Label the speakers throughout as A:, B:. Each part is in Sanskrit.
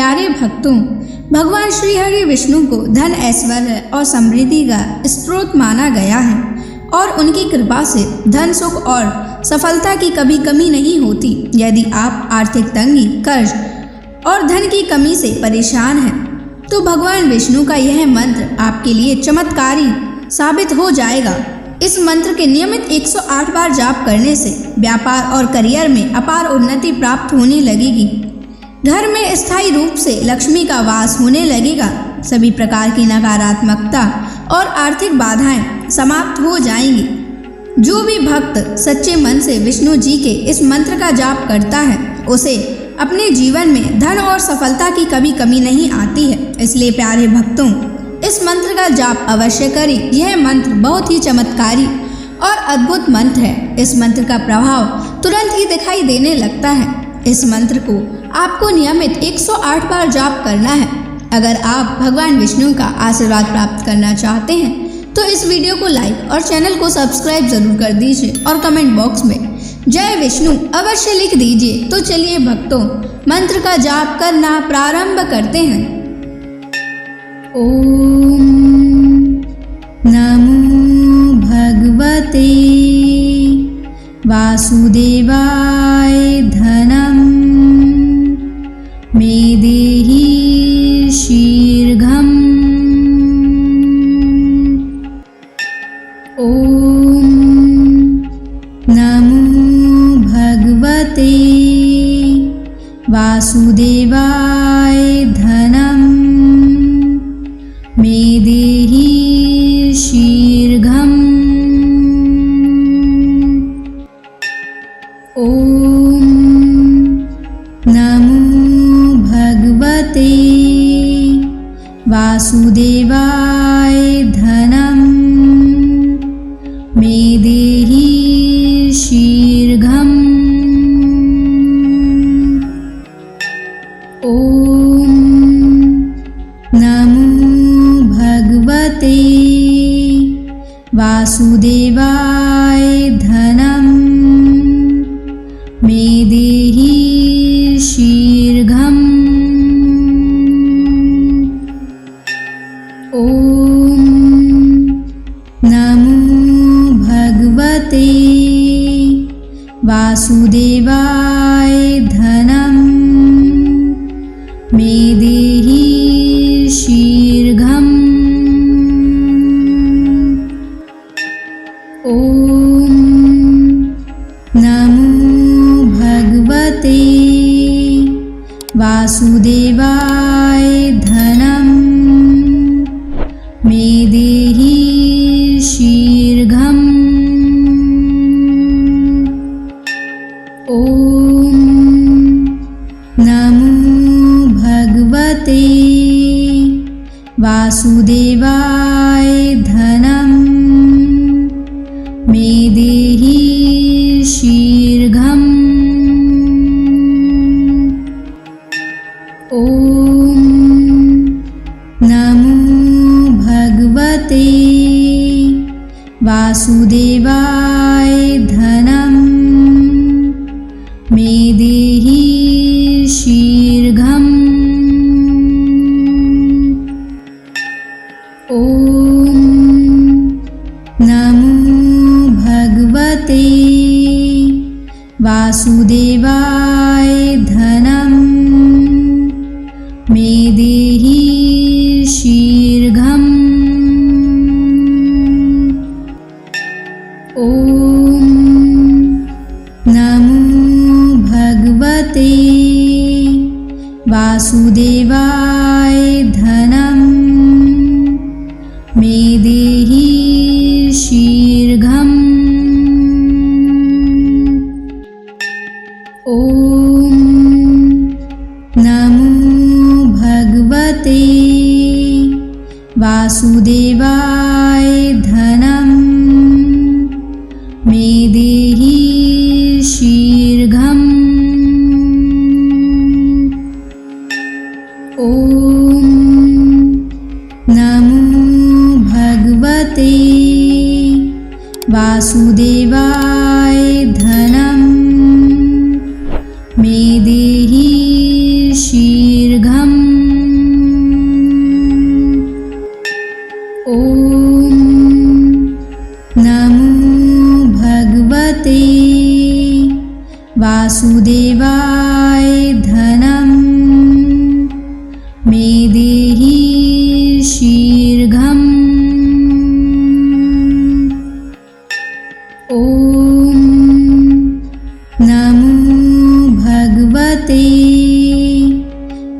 A: प्यारे भक्तों, भगवान श्री हरि विष्णु को धन, ऐश्वर्य और समृद्धि का स्रोत माना गया है और उनकी कृपा से धन, सुख और सफलता की कभी कमी नहीं होती। यदि आप आर्थिक तंगी, कर्ज और धन की कमी से परेशान हैं, तो भगवान विष्णु का यह मंत्र आपके लिए चमत्कारी साबित हो जाएगा। इस मंत्र के नियमित 108 बार जाप करने से व्यापार और करियर में अपार उन्नति प्राप्त होने लगेगी। घर में स्थायी रूप से लक्ष्मी का वास होने लगेगा। सभी प्रकार की नकारात्मकता और आर्थिक बाधाएं समाप्त हो जाएंगी। जो भी भक्त सच्चे मन से विष्णु जी के इस मंत्र का जाप करता है, उसे अपने जीवन में धन और सफलता की कभी कमी नहीं आती है। इसलिए प्यारे भक्तों, इस मंत्र का जाप अवश्य करें। यह मंत्र बहुत ही चमत्कारी और अद्भुत मंत्र है। इस मंत्र का प्रभाव तुरंत ही दिखाई देने लगता है। इस मंत्र को आपको नियमित 108 बार जाप करना है। अगर आप भगवान विष्णु का आशीर्वाद प्राप्त करना चाहते हैं तो इस वीडियो को लाइक और चैनल को सब्सक्राइब जरूर कर दीजिए और कमेंट बॉक्स में जय विष्णु अवश्य लिख दीजिए। तो चलिए भक्तों, मंत्र का जाप करना प्रारंभ करते हैं। ओम नमो भगवते वासुदेवाय धनम मे देहि शीघ्रम्। ओम नमो भगवते वासुदेवाय धनम मे देहि शीघ्रम्। ओम नमो भगवते वासुदेवाय धनम मे देहि शीघ्रम्। ओम नमो भगवते वासुदेवाय धनम मे देहि शीघ्रम्। ओम नमो भगवते वासुदेवाय धनम मे देहि शीघ्रम्। ओम नमो भगवते वासुदेवाय धनम मे देहि शीघ्रम्। ओम नमो भगवते वासुदेवाय धनम मे देहि शीघ्रम्। ओम नमो भगवते वासुदेवाय धनम मे देहि शीघ्रम्। ओम नमो भगवते वासुदेवाय धनम मे देहि शीघ्रम्। ओम नमो भगवते वासुदेवाय धनम मे देहि शीघ्रम्। ओम नमो भगवते वासुदेवाय धनम मे देहि शीघ्रम्। ओम नमो भगवते वासुदेवाय धनम मे देहि शीघ्रम्। वासुदेवाय धनं मे देहि शीघ्रम्। ॐ नमो भगवते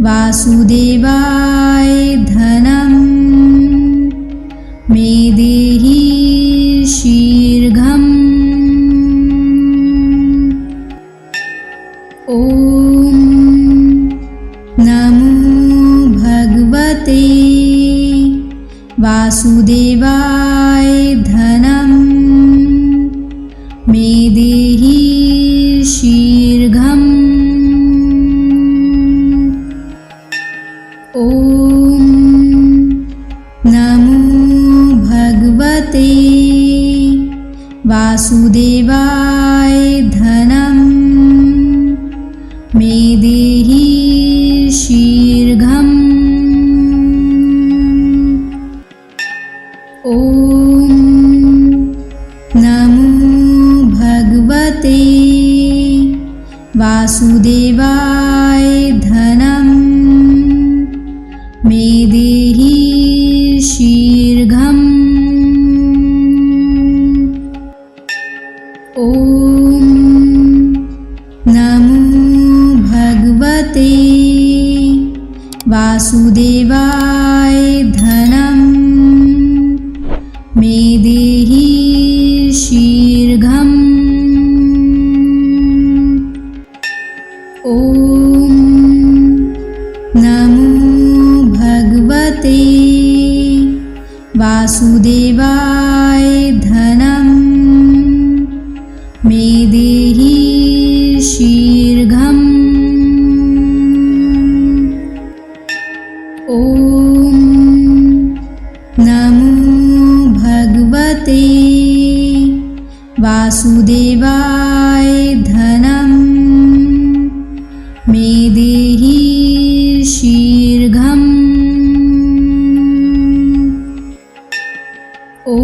A: वासुदेवाय धनं मे देहि शीघ्रम्। ॐ नमो भगवते वासुदेवाय धनं मे देहि शीघ्रम्। ॐ नमो भगवते वासुदेवाय धनं मे देहि शीघ्रम्। ॐ नमो भगवते वासुदेवाय धनं मे देहि शीघ्रम्। ॐ नमो भगवते वासुदेवाय धनं मे देहि शीघ्रम्। ॐ नमो भगवते वासुदेवाय धनं मे देहि शीघ्रम्। ॐ नमो भगवते वासुदेवाय धनं मे देहि शीघ्रम्। ॐ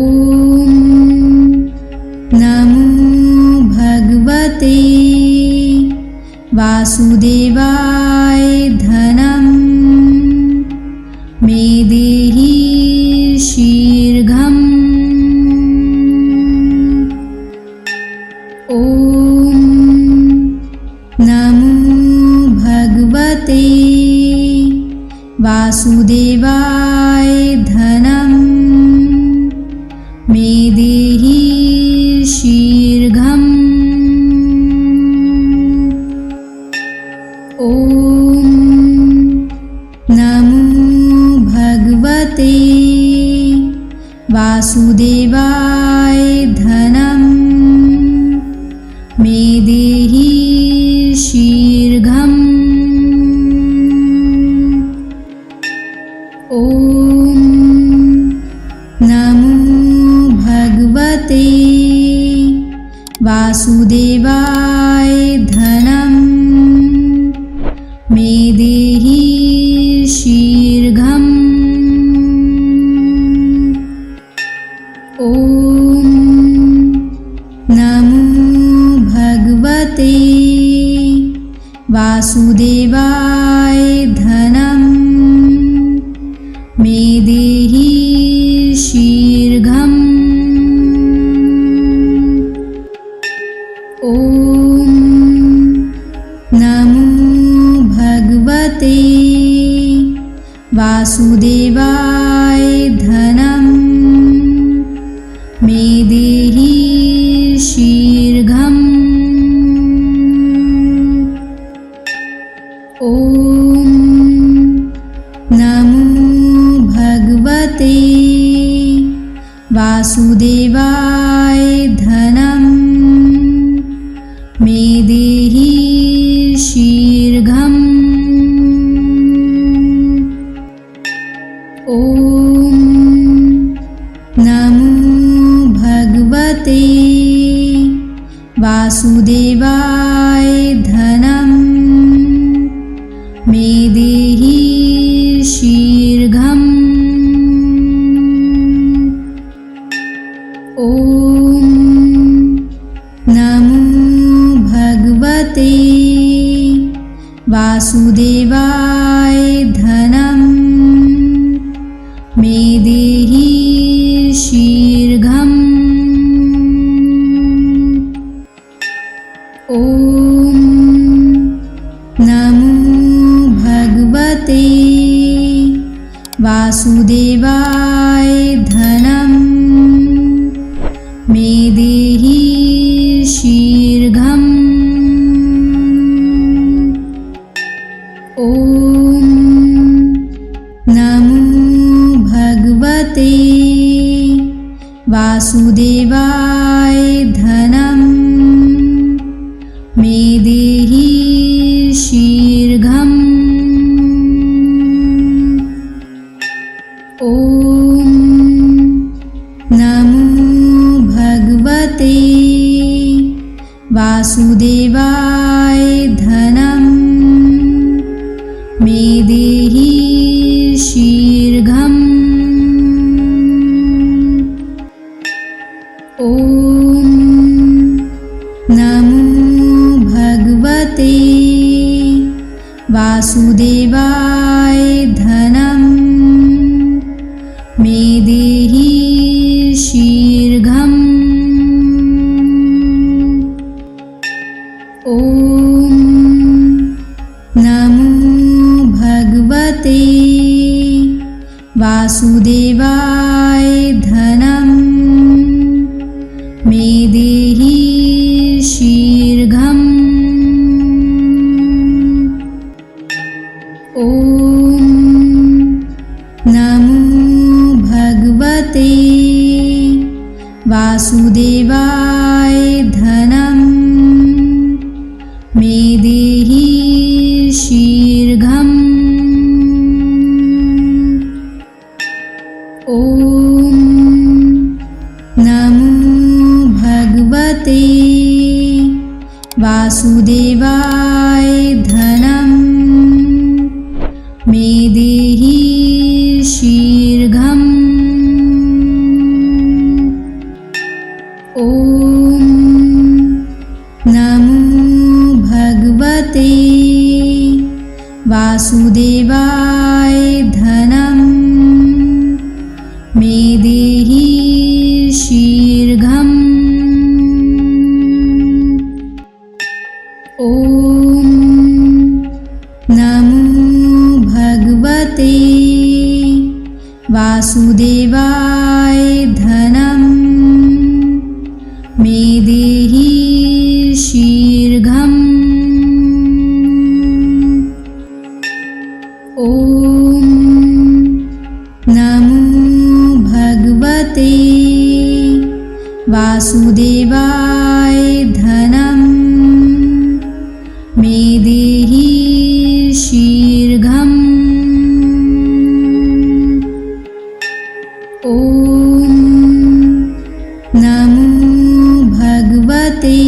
A: नमो भगवते वासुदेवाय धनं मे देहि शीघ्रम्। ॐ नमो भगवते वासुदेवाय धनं मे देहि शीघ्रम्। ॐ नमो भगवते वासुदेवाय धनं मे देहि शीघ्रम्। ॐ नमो भगवते वासुदेवाय धनं मे देहि शीघ्रम्। ॐ नमो भगवते वासुदेवाय धनं मे देहि शीघ्रम्। ॐ नमो भगवते वासुदेवाय धनं मे देहि शीघ्रम्। ॐ नमो भगवते वासुदेवाय धनं मे देहि शीघ्रम्। ॐ नमो भगवते वासुदेवाय धनं मे देहि शीघ्रम्। ॐ नमो भगवते वासुदेवाय धनं मे देहि शीघ्रम्। ॐ नमो भगवते वासुदेवाय धनं मे देहि शीघ्रम्। ॐ नमो भगवते वासुदेवाय धनं मे देहि शीघ्रम्। ॐ नमो भगवते वासुदेवाय धनं मे देहि शीघ्रम्। ॐ नमो भगवते वासुदेवाय धनं मे देहि शीघ्रम्। ॐ नमो भगवते वासुदेवाय धनं मे देहि शीघ्रम्। ॐ नमो भगवते वासुदेवाय धनं मे देहि शीघ्रम्। ॐ नमो भगवते वासुदेवाय धनं मे देहि शीघ्रम्। ॐ नमो भगवते वासुदेवाय धनं मे देहि शीघ्रम्। ॐ नमो भगवते वासुदेवाय धनं मे देहि शीघ्रम्। ॐ नमो भगवते वासुदेवाय धनं मे देहि शीघ्रम्। ॐ नमो भगवते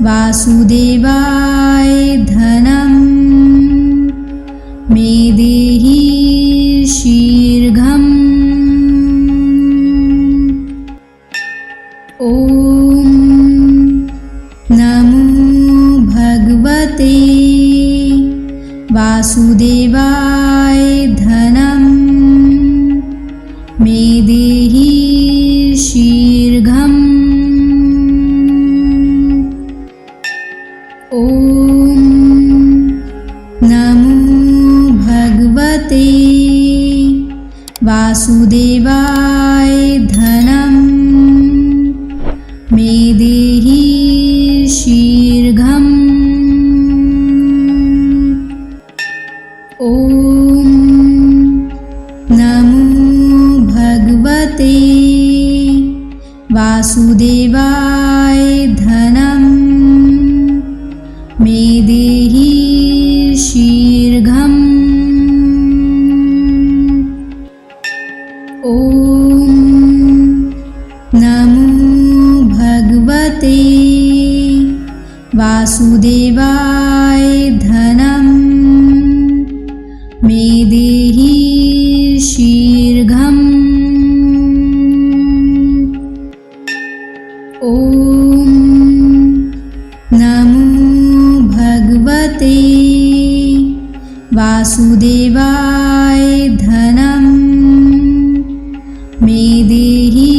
A: वासुदेवाय धनं मे देहि शीघ्रम्। ॐ नमो भगवते वासुदेवाय धनं मे देहि शीघ्रम्। ॐ नमो भगवते वासुदेवाय धनं मे देहि शीघ्रम्। ॐ नमो भगवते वासुदेवाय धनं मे देहि शीघ्रम्। ॐ नमो भगवते वासुदेवाय धनं मे देहि शीघ्रम्। ॐ नमो भगवते वासुदेवाय धनं मे देहि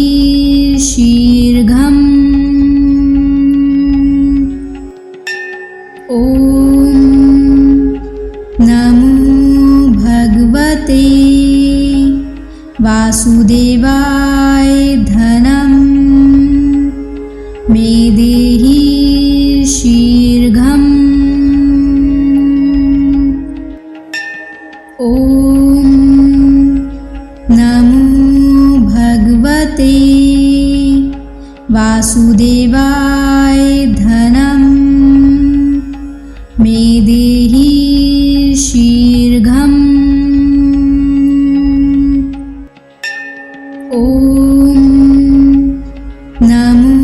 A: शीघ्रम्। ॐ नमो भगवते वासुदेवाय धनं मे देहि शीघ्रम्। ॐ नमो भगवते वासुदेवाय धनं मे देहि शीघ्रम्। ॐ नमो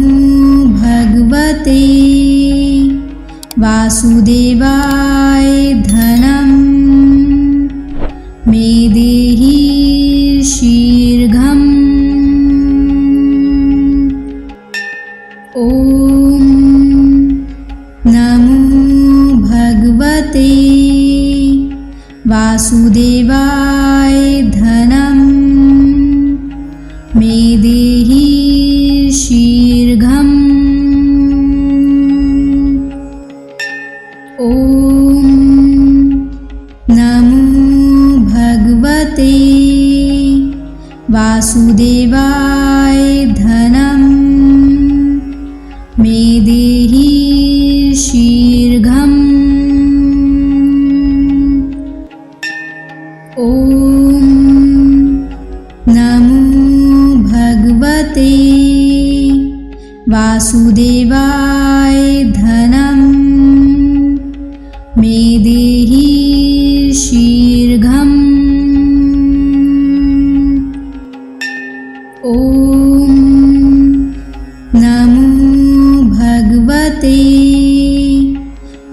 A: भगवते वासुदेवाय धनं मे देहि शीघ्रम्। ॐ नमो भगवते वासुदेवाय धनं मे देहि शीघ्रम्। ॐ नमो भगवते वासुदेवाय धनं मे देहि शीघ्रम्। ॐ नमो भगवते वासुदेवाय धनं मे देहि शीघ्रम्। ॐ नमो भगवते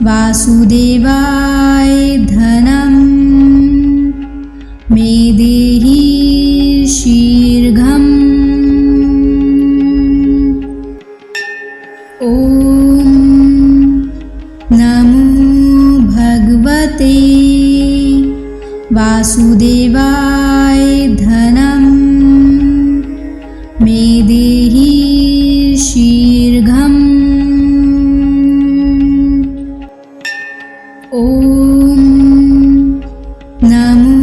A: वासुदेवाय धनं मे देहि शीघ्रम्। ॐ नमो भगवते वासुदेवाय धनं मे देहि शीघ्रम्। ॐ नमो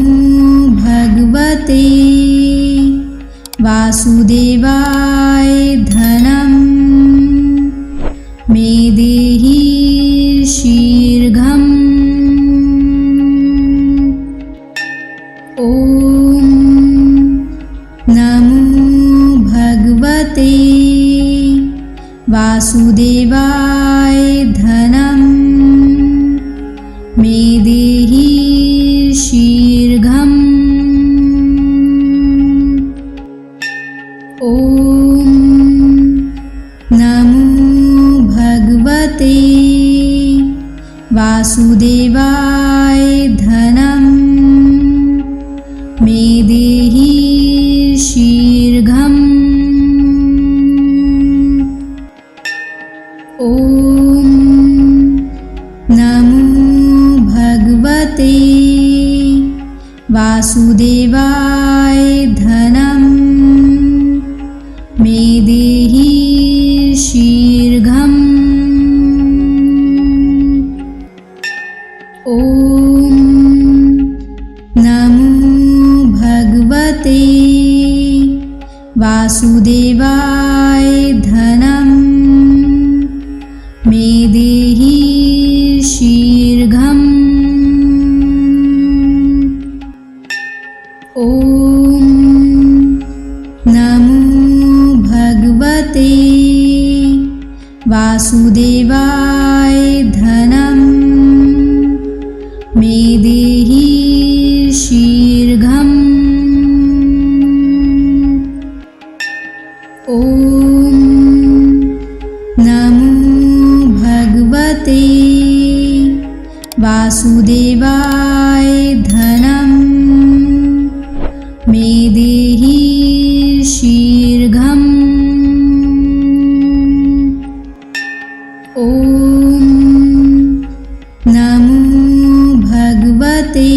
A: भगवते वासुदेवाय धनं मे देहि शीघ्रम्। ॐ नमो भगवते वासुदेवाय धनं मे देहि शीघ्रम्। ॐ नमो भगवते वासुदेवाय धनं मे देहि शीघ्रम्। ॐ नमो भगवते वासुदेवाय धनं मे देहि शीघ्रम्। ॐ नमो भगवते वासुदेवाय धनं मे देहि शीघ्रम्। ॐ नमो भगवते वासुदेवाय धनं मे देहि शीघ्रम्। ॐ नमो भगवते वासुदेवाय धनं मे देहि शीघ्रम्। ॐ नमो भगवते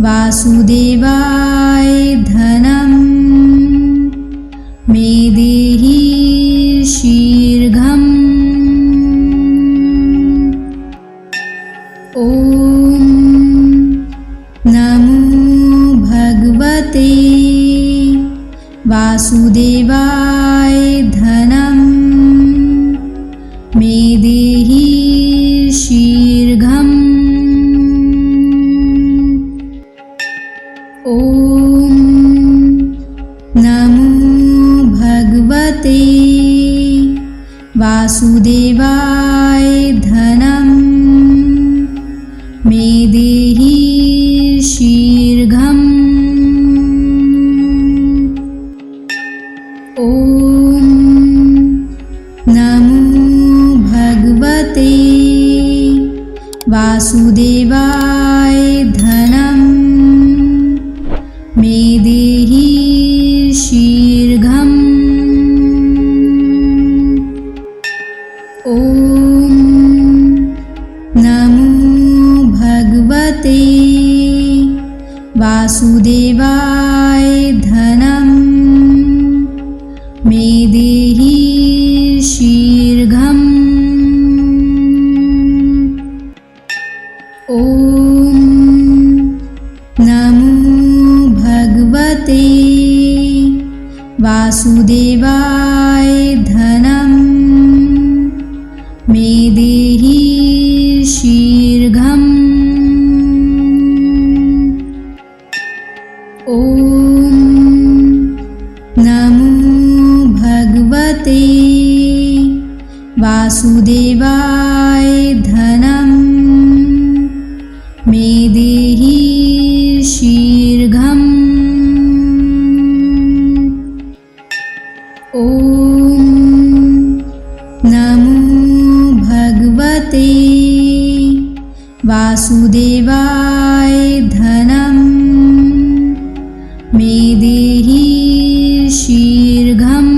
A: वासुदेवाय धनं मे देहि शीघ्रम्। ॐ नमो भगवते वासुदेवाय धनं मे देहि शीघ्रम्। ॐ नमो भगवते वासुदेवाय धनं मे देहि शीघ्रम्। ॐ नमो भगवते वासुदेवाय धनं मे देहि शीघ्रम्। ॐ नमो भगवते वासुदेवाय धनं मे देहि शीघ्रम्। ॐ नमो भगवते वासुदेवाय धनं मे देहि शीघ्रम्। ॐ नमो भगवते वासुदेवाय धनं मे देहि शीघ्रम्। ॐ नमो भगवते वासुदेवाय धनं मे देहि शीघ्रम्।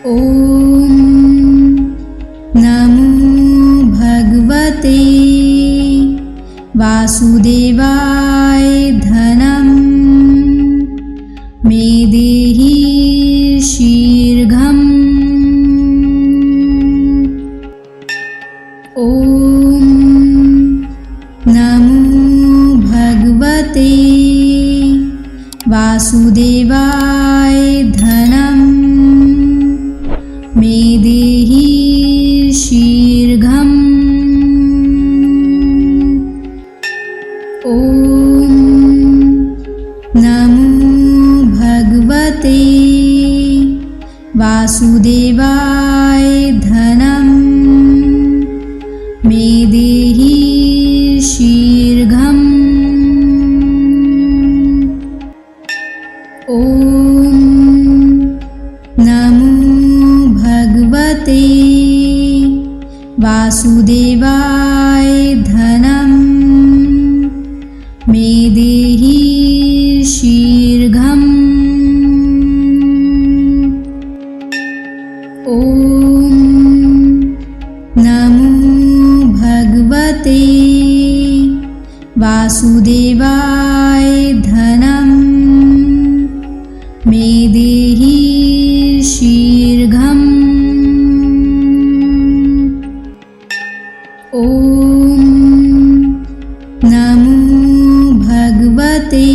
A: ॐ नमो भगवते वासुदेवाय धनं मे देहि शीघ्रम्। ॐ नमो भगवते वासुदेवाय धनं मे देहि शीघ्रम्। ॐ नमो भगवते वासुदेवाय धनं मे देहि शीघ्रम्। ॐ नमो भगवते वासुदेवाय धनं मे देहि शीघ्रम्। ॐ नमो भगवते वासुदेवाय धनं मे देहि शीघ्रम्। ॐ नमो भगवते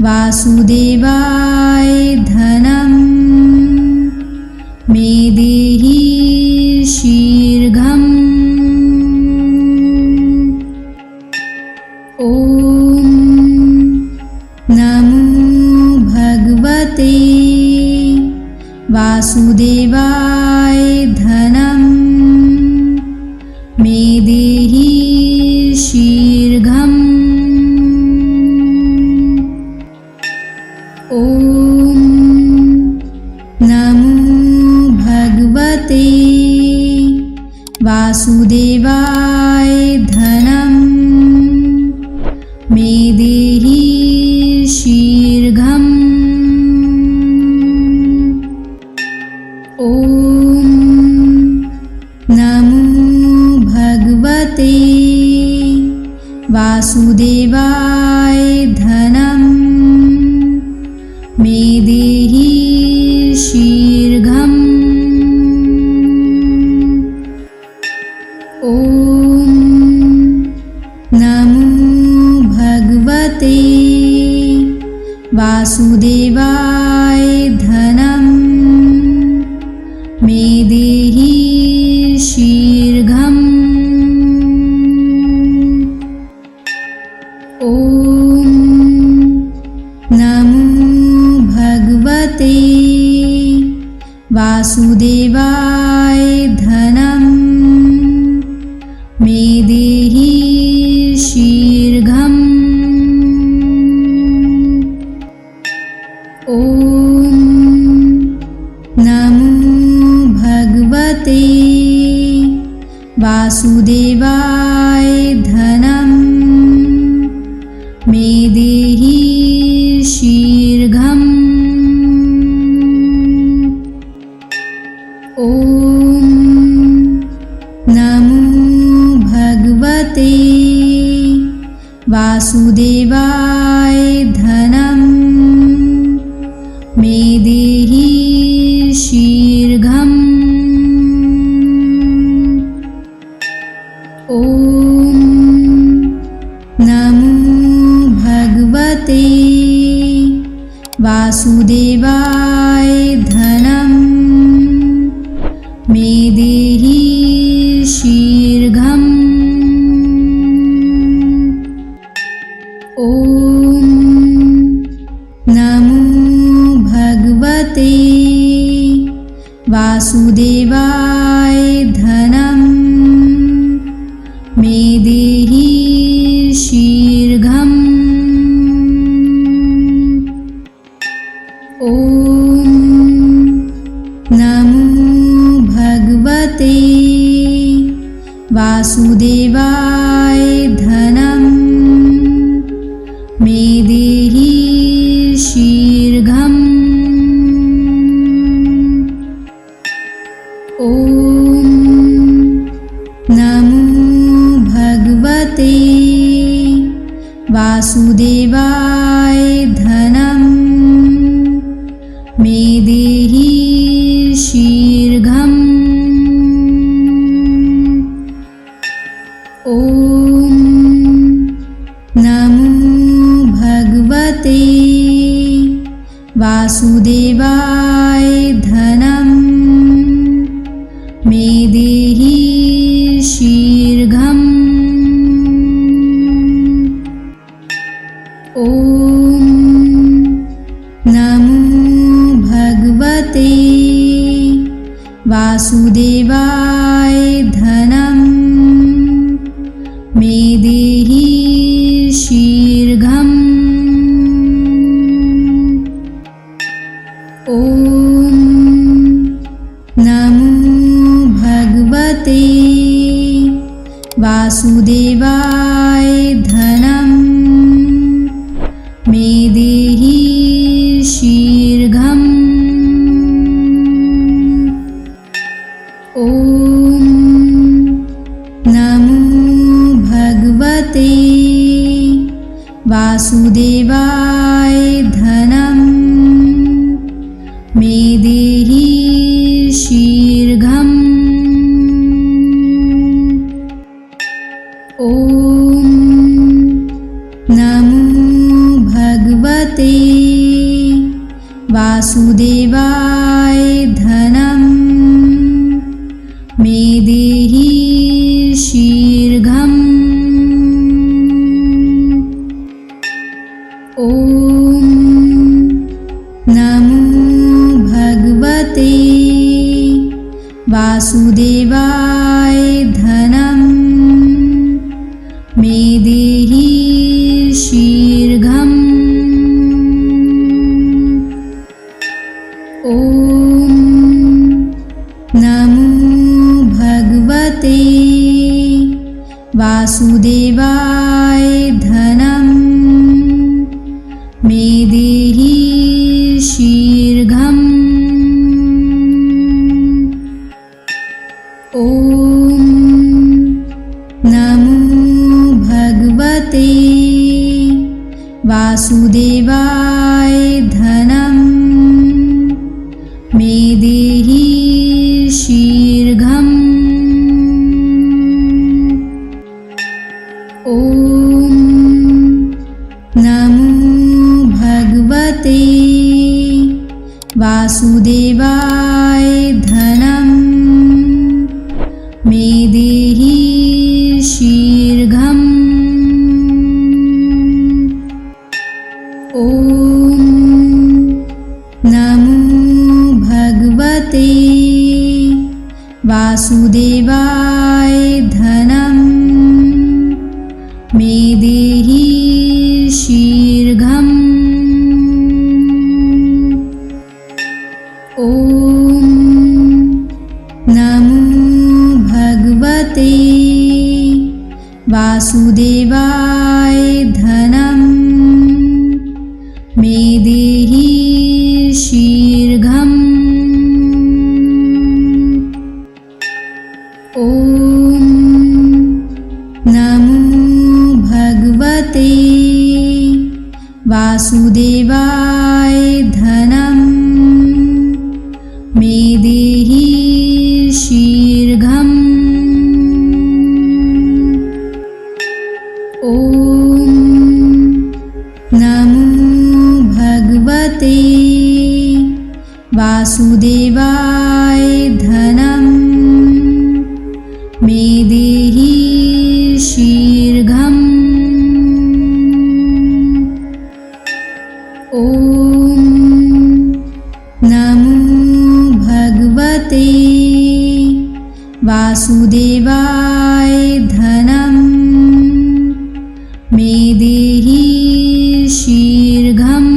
A: वासुदेवाय धनं मे देहि शीघ्रम्। ॐ नमो भगवते वासुदेवाय धनं मे देहि शीघ्रम्। ॐ नमो भगवते वासुदेवाय धनं मे देहि शीघ्रम्। ॐ नमो भगवते वासुदेवाय धनं मे देहि शीघ्रम्। ॐ नमो भगवते वासुदेवाय धनं मे देहि शीघ्रम्। ॐ नमो भगवते वासुदेवाय धनं मे देहि शीघ्रम्। ॐ नमो भगवते वासुदेवाय धनं मे देहि शीघ्रम्। ॐ नमो भगवते वासुदेवाय धनं मे देहि शीघ्रम्। ॐ नमो भगवते वासुदेवाय धनं मे देहि शीघ्रम्। ॐ नमो भगवते वासुदेवाय धनं मे देहि शीघ्रम्। ॐ नमो भगवते वासुदेवाय धनं मे देहि शीघ्रम्। ॐ नमो भगवते वासुदेवाय धनं मे देहि शीघ्रम्। ॐ नमो भगवते वासुदेवाय धनं मे देहि शीघ्रम्। ॐ नमो भगवते वासुदेवाय धनं मे देहि शीघ्रम्। ॐ नमो भगवते वासुदेवाय धनं मे देहि शीघ्रम्। ॐ नमो भगवते वासुदेवाय धनं मे देहि शीघ्रम्। ॐ नमो भगवते वासुदेवाय धनं मे देहि शीघ्रम्। ॐ नमो भगवते वासुदेवाय धनं मे देहि शीघ्रम्। ॐ नमो भगवते वासुदेवाय धनं मे देहि शीघ्रम्। ॐ नमो भगवते वासुदेवाय धनं मे देहि शीघ्रम्। ॐ नमो भगवते वासुदेवाय धनं मे देहि शीघ्रम्। ॐ नमो भगवते वासुदेवाय धनं मे देहि शीघ्रम्। ॐ नमो भगवते वासुदेवाय धनं मे देहि शीघ्रम्। ॐ नमो भगवते वासुदेवाय धनं मे देहि शीघ्रम्। ॐ नमो भगवते वासुदेवाय धनं मे देहि शीघ्रम्। ॐ नमो भगवते वासुदेवाय धनं मे देहि शीघ्रम्।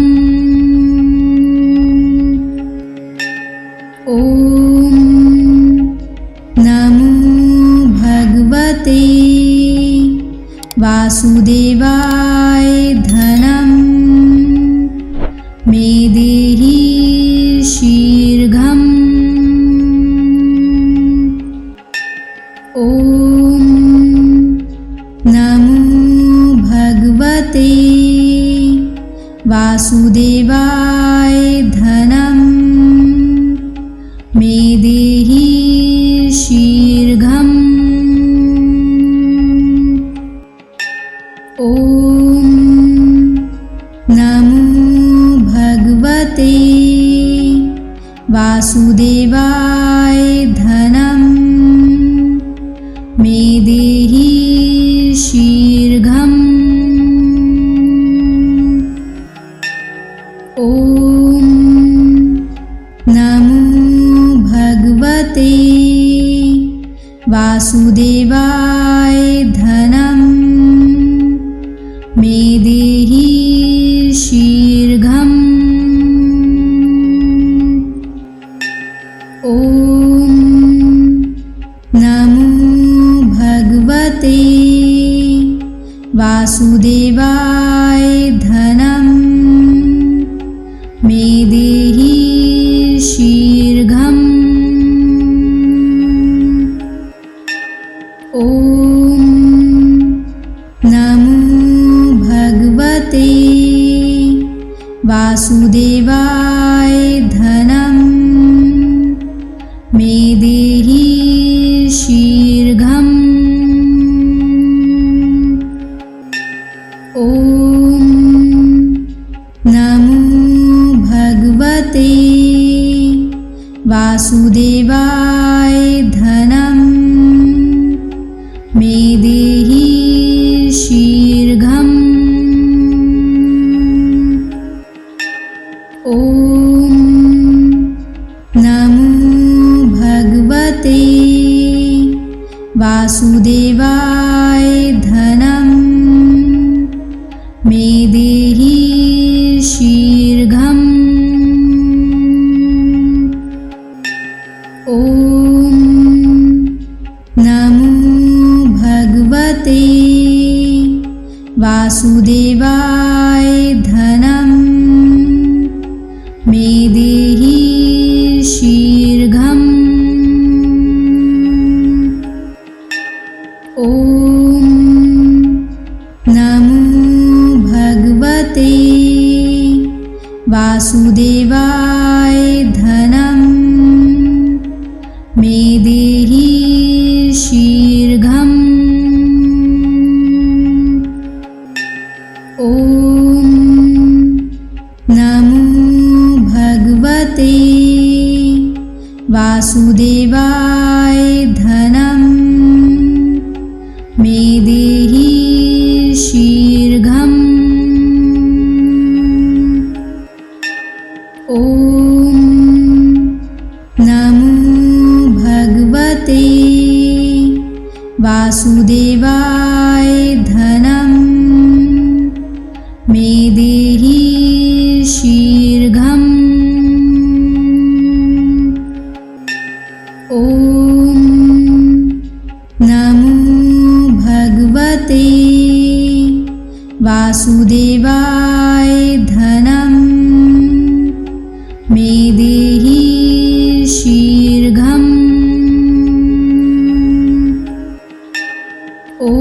A: ॐ नमो भगवते वासुदेवाय धनं मे देहि शीघ्रम्। ॐ नमो भगवते वासुदेवाय धनं मे देहि शीघ्रम्। ॐ नमो भगवते वासुदेवाय धनं मे देहि शीघ्रम्। ॐ नमो भगवते वासुदेवाय धनं मे देहि शीघ्रम्। ॐ नमो भगवते वासुदेवाय धनं मे देहि शीघ्रम्। ॐ नमो भगवते वासुदेवाय धनं मे देहि शीघ्रम्। ॐ नमो भगवते वासुदेवाय धनं मे देहि शीघ्रम्। ॐ नमो भगवते वासुदेवाय धनं मे देहि शीघ्रम्। ॐ नमो भगवते वासुदेवाय धनं मे देहि शीघ्रम्। ॐ नमो वासुदेवाय धनं मे देहि शीघ्रम्। ॐ नमो भगवते वासुदेवाय धनं मे देहि शीघ्रम्। ॐ नमो भगवते वासुदेवाय धनं मे देहि शीघ्रम्। ॐ नमो भगवते वासुदेवाय धनं मे देहि शीघ्रम्। ॐ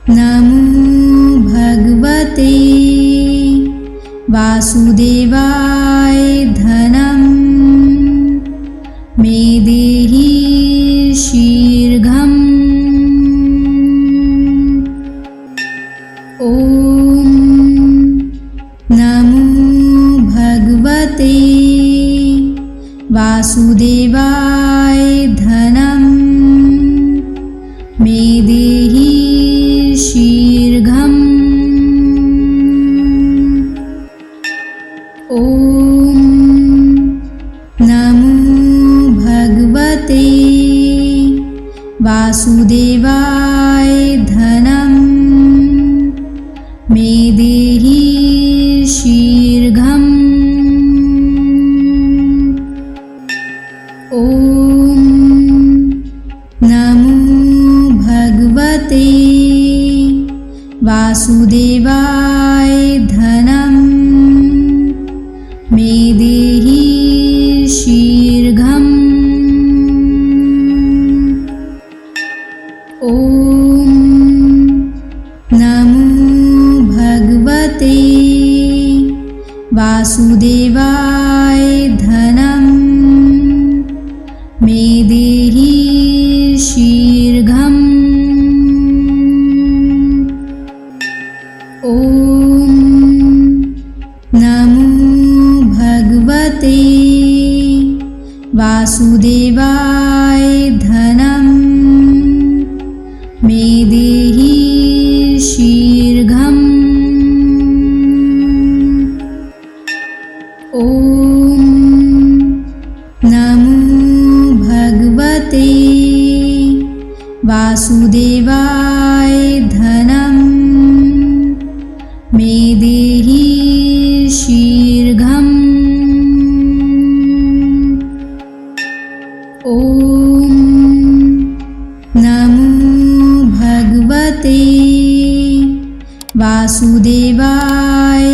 A: नमो भगवते वासुदेवाय धनं मे देहि शीघ्रम्। ॐ नमो भगवते वासुदेवाय धनं मे देहि शीघ्रम्। ॐ नमो भगवते वासुदेवाय धनं मे देहि शीघ्रम्। ॐ नमो भगवते वासुदेवाय धनं मे देहि शीघ्रम्। ॐ नमो भगवते वासुदेवाय धनं मे देहि शीघ्रम्। ॐ नमो भगवते वासुदेवाय धनं मे देहि शीघ्रम्। ॐ नमो भगवते वासुदेवाय धनं मे देहि शीघ्रम्। ॐ नमो भगवते वासुदेवाय